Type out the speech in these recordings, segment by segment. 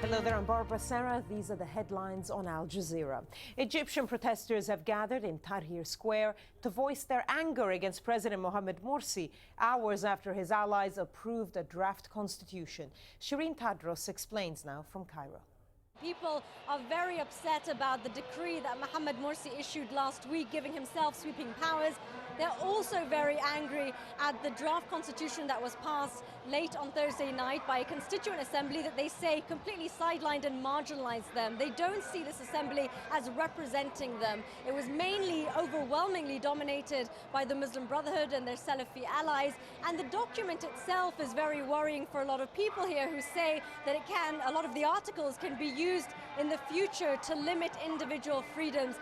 Hello there, I'm Barbara Serra. These are the headlines on Al Jazeera. Egyptian protesters have gathered in Tahrir Square to voice their anger against President Mohamed Morsi hours after his allies approved a draft constitution. Shireen Tadros explains now from Cairo. People are very upset about the decree that Mohamed Morsi issued last week, giving himself sweeping powers. They're also very angry at the draft constitution that was passed late on Thursday night by a constituent assembly that they say completely sidelined and marginalized them. They don't see this assembly as representing them. It was mainly, overwhelmingly dominated by the Muslim Brotherhood and their Salafi allies. And the document itself is very worrying for a lot of people here who say that a lot of the articles can be used in the future to limit individual freedoms.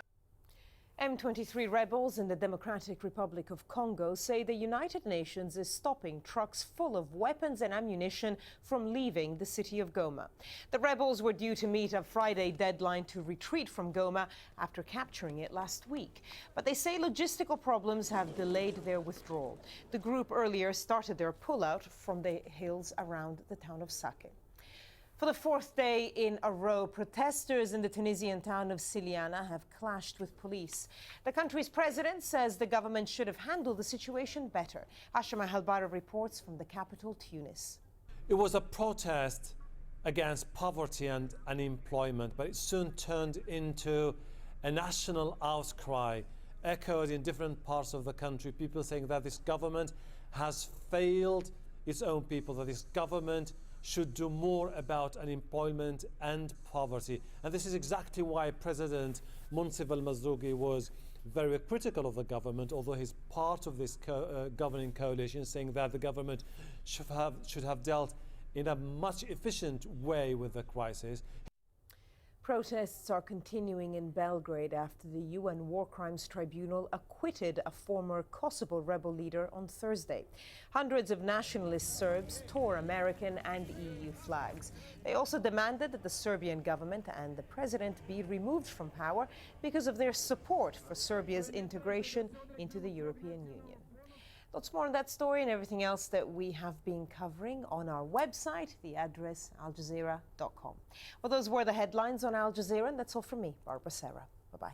M23 rebels in the Democratic Republic of Congo say the United Nations is stopping trucks full of weapons and ammunition from leaving the city of Goma. The rebels were due to meet a Friday deadline to retreat from Goma after capturing it last week. But they say logistical problems have delayed their withdrawal. The group earlier started their pullout from the hills around the town of Sake. For the fourth day in a row, protesters in the Tunisian town of Siliana have clashed with police. The country's president says the government should have handled the situation better. Hashima Halbara reports from the capital, Tunis. It was a protest against poverty and unemployment, but it soon turned into a national outcry, echoed in different parts of the country. People saying that this government has failed its own people, that this government should do more about unemployment and poverty. And this is exactly why President Monsef al-Mazrougi was very critical of the government, although he's part of this governing coalition, saying that the government should have dealt in a much efficient way with the crisis. Protests are continuing in Belgrade after the UN War Crimes Tribunal acquitted a former Kosovo rebel leader on Thursday. Hundreds of nationalist Serbs tore American and EU flags. They also demanded that the Serbian government and the president be removed from power because of their support for Serbia's integration into the European Union. Lots more on that story and everything else that we have been covering on our website, the address aljazeera.com. Well, those were the headlines on Al Jazeera, and that's all from me, Barbara Serra. Bye-bye.